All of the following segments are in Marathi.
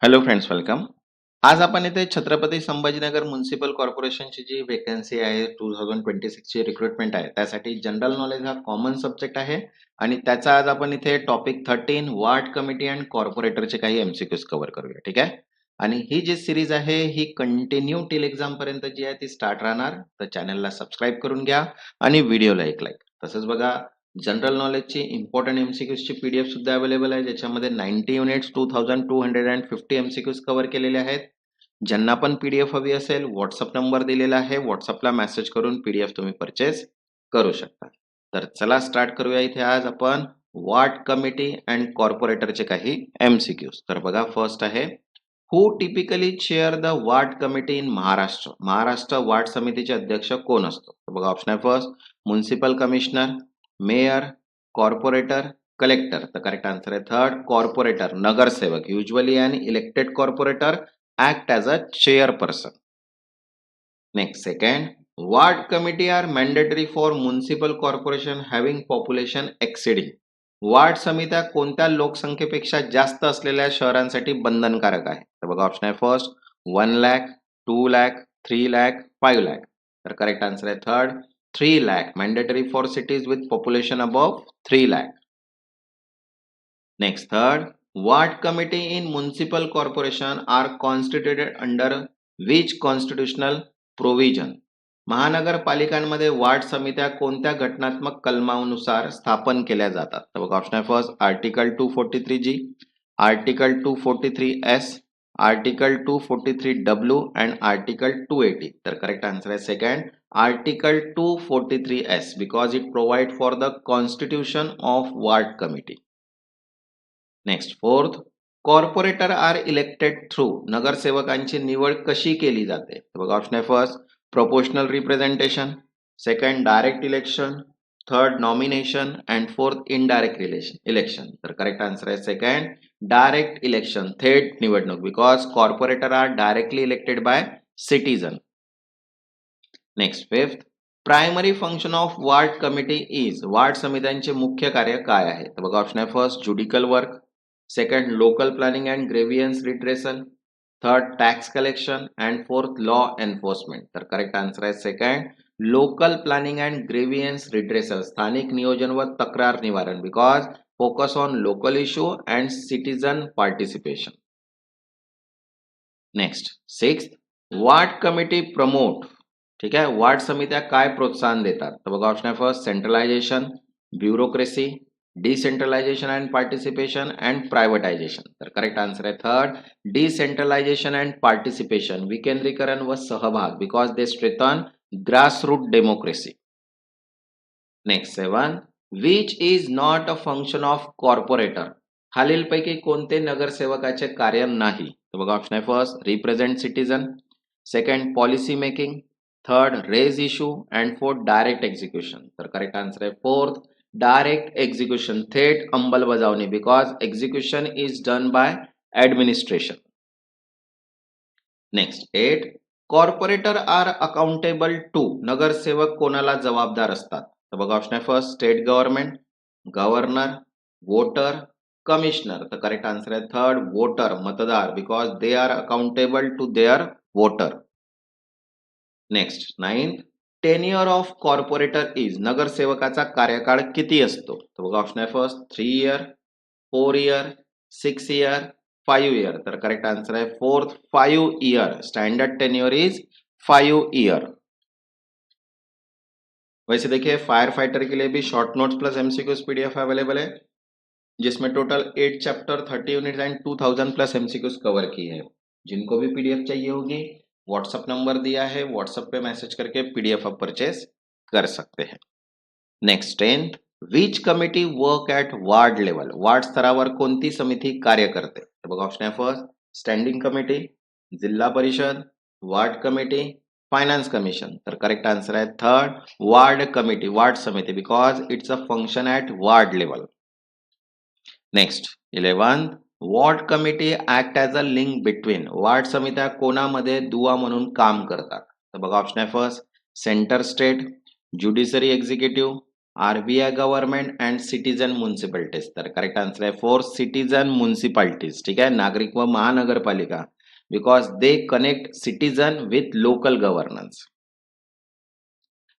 Hello friends, welcome. आज आपण इथे छत्रपती संभाजीनगर म्युनिसिपल कॉर्पोरेशनची जी व्हेकन्सी आहे 2026 ची रिक्रुटमेंट आहे, त्यासाठी जनरल नॉलेज हा कॉमन सब्जेक्ट आहे आणि त्याचा आज आपण इथे टॉपिक 13 वार्ड कमिटी अँड कॉर्पोरेटरचे काही एमसीक्यूज कव्हर करूया. ठीक आहे. आणि ही जी सिरीज आहे ही कंटिन्यू टिल एक्झाम पर्यंत जी आहे ती स्टार्ट राहणार. तर चॅनलला सबस्क्राईब करून घ्या आणि व्हिडिओला एक लाईक. तसंच बघा, जनरल नॉलेजची इम्पॉर्टंट एमसीक्यूजची पीडीएफ सुद्धा अवेलेबल आहे, ज्याच्यामध्ये 90 युनिट्स 2250 एमसीक्यूज कव्हर केलेले आहेत. ज्यांना पण पीडीएफ हवी असेल, व्हॉट्सअप नंबर दिलेला आहे, व्हॉट्सअपला मेसेज करून पीडीएफ तुम्ही परचेस करू शकता. तर चला स्टार्ट करूया. इथे आज आपण वार्ड कमिटी अँड कॉर्पोरेटरचे काही एमसीक्यूज. तर बघा, फर्स्ट आहे, who typically chair the ward committee in Maharashtra. Maharashtra ward समितीचे अध्यक्ष कोण असतो? तर बघा, ऑप्शन आहे first municipal commissioner, mayor, corporator, collector. तर करेक्ट आन्सर आहे थर्ड, कॉर्पोरेटर, नगरसेवक. Usually an elected corporator act as a chairperson. Next, second, ward committee are mandatory for municipal corporation having population exceeding. Ward समित्या कोणत्या लोकसंख्येपेक्षा जास्त असलेल्या शहरांसाठी बंधनकारक आहे? तर बघा, ऑप्शन आहे फर्स्ट 1 लाख, 2 लाख, 3 लाख, 5 लाख. तर करेक्ट आन्सर आहे third 3 lakh, mandatory for cities with population above 3 lakh. Next, third, ward committee in municipal corporation are constituted under which constitutional provision. महानगरपालिकांमध्ये वार्ड समित्या कोणत्या घटनात्मक कलमानुसार स्थापन केल्या जातात? तर बघा, ऑप्शन आहे first article 243G, article 243S, article 243W and article 280. तर करेक्ट आन्सर आहे second article 243S, because it provide for the constitution of ward committee. Next, fourth, corporator are elected through. नगरसेवकांची निवड कशी केली जाते? बघा, ऑप्शन आहे first proportional representation, second direct election, third nomination and fourth indirect election. तर करेक्ट आन्सर आहे सेकंड डायरेक्ट इलेक्शन, थेट निवडणूक, because corporator are directly elected by citizen. Next, fifth, primary function of ward committee is. Ward समित्यांचे मुख्य कार्य काय आहे? तर बघा, ऑप्शन आहे first judicial work, second local planning and grievance redressal, third tax collection and fourth law enforcement. तर करेक्ट आन्सर आहे second local planning and grievance redressal, स्थानिक नियोजन व तक्रार निवारण, because focus on local issue and citizen participation. Next, sixth, ward committee promote. ठीक आहे, वार्ड समित्या काय प्रोत्साहन देतात? तर बघा, ऑप्शन आहे first centralisation, bureaucracy, decentralisation and participation and privatisation. तर करेक्ट आन्सर आहे थर्ड डिसेंट्रलायझेशन अँड पार्टिसिपेशन, विकेंद्रीकरण व सहभाग, because they strengthen grassroot democracy. Next, seven, which is not a function of corporator. खालीलपैकी कोणते नगरसेवकाचे कार्य नाही? तर बघा, ऑप्शन आहे first represent citizen, second policy making, third raise issue and fourth direct execution. तर करेक्ट आन्सर आहे फोर्थ डायरेक्ट एक्झिक्युशन, थेट अंमलबजावणी, because execution is done by administration. Next, eight, corporator are accountable to. नगरसेवक कोणाला जबाबदार असतात? तर बघा, ऑप्शन आहे first state government, governor, voter, commissioner. तर करेक्ट आन्सर आहे थर्ड वोटर, मतदार, because they are accountable to their voter. Next, ninth, tenure of corporator is. नगरसेवकाचा कार्यकाळ किती असतो? तर बघा, ऑप्शन आहे first 3 year, 4 year, 6 year, 5 year. तर करेक्ट आंसर है fourth 5 year. Standard tenure is 5 year. वैसे देखिए, फायर फाइटर के लिए भी short notes plus MCQs PDF available है, जिसमें total 8 chapter 30 unit end 2000 plus MCQs cover की है. जिनको भी पीडीएफ चाहिए होगी, व्हाट्सएप नंबर दिया है, व्हाट्सएप पे मैसेज करके पीडीएफ आप परचेज कर सकते हैं. Next, 10th, which committee work at ward level. Ward स्तरावर कोणती समिती कार्य करते? तर बघा, ऑप्शन आहे first standing committee, Zilla Parishad, ward committee, finance commission. तर करेक्ट आन्सर आहे थर्ड वार्ड कमिटी, वार्ड समिती, because it's a function at ward level. Next, 11th, ward committee act as a link between. वार्ड समित्या कोणामध्ये दुवा म्हणून काम करतात? तर बघा, ऑप्शन आहे first centre state, judiciary executive, RBI government and citizen municipalities. तर करेक्ट आन्सर आहे फॉर सिटीजन म्युन्सिपॅलिटीज. ठीक आहे, नागरिक व महानगरपालिका, because they connect citizen with local governance.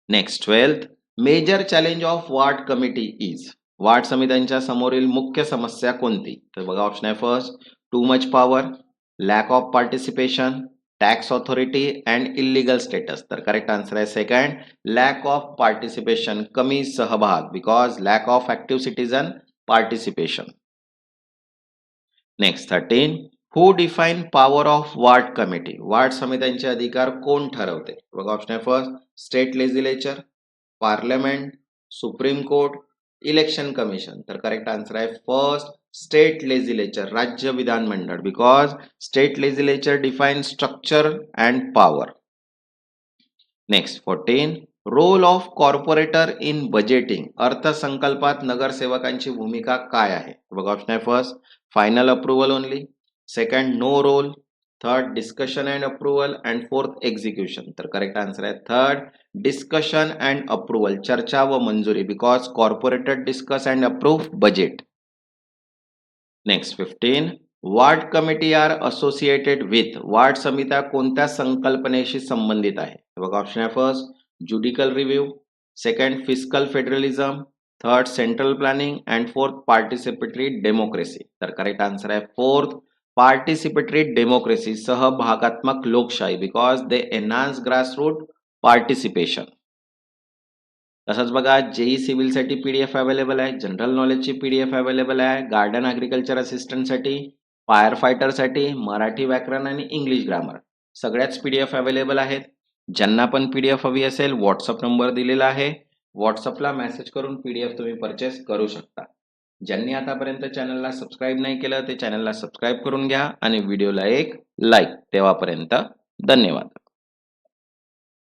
Next 12th, major challenge of ward committee is. वॉर्ड समित्यांच्या समोरील मुख्य समस्या कोणती? तर बघा ऑप्शन आहे first, too much power, lack of participation, tax authority and illegal status. तर करेक्ट आन्सर आहे सेकंड, लॅक ऑफ पार्टिसिपेशन, कमी सहभाग, because lack of active citizen participation. Next 13, who define power of ward committee. Ward समित्यांचे अधिकार कोण ठरवते? बघा ऑप्शन आहे first, state legislature, parliament, supreme court, election commission. तर करेक्ट आन्सर आहे फर्स्ट, स्टेट लेजिस्लेचर, राज्य विधानमंडळ, because state legislature define structure and power. Next 14, role of corporator in budgeting. अर्थसंकल्पात नगरसेवकांची भूमिका काय आहे? बघा ऑप्शन आहे first, final approval only, second no role, third discussion and approval and fourth execution. तर करेक्ट आन्सर आहे थर्ड, डिस्कशन अँड अप्रुव्हल, चर्चा व मंजुरी, because corporator discuss and approve budget. Next 15, ward committee are associated with. वॉर्ड समित्या कोणत्या संकल्पनेशी संबंधित आहे? बघा ऑप्शन आहे first, judicial review, second fiscal federalism, third central planning and fourth participatory democracy. तर करेक्ट आन्सर आहे फोर्थ, पार्टिसिपेटरी डेमोक्रेसी, सहभागात्मक लोकशाही, because they enhance grassroot participation. तसंच बघा जेई सिव्हिलसाठी पीडीएफ अवेलेबल आहे, जनरल नॉलेजची पीडीएफ अवेलेबल आहे, गार्डन ॲग्रिकल्चर असिस्टंटसाठी, फायर फायटरसाठी, मराठी व्याकरण आणि इंग्लिश ग्रामर सगळ्याच पीडीएफ अवेलेबल आहेत. ज्यांना पण पीडीएफ हवी असेल व्हॉट्सअप नंबर दिलेला आहे, व्हॉट्सअपला मेसेज करून पीडीएफ तुम्ही परचेस करू शकता. ज्यांनी आतापर्यंत चॅनलला सबस्क्राईब नाही केलं ते चॅनलला सबस्क्राईब करून घ्या आणि व्हिडिओला एक लाईक. तेव्हापर्यंत धन्यवाद.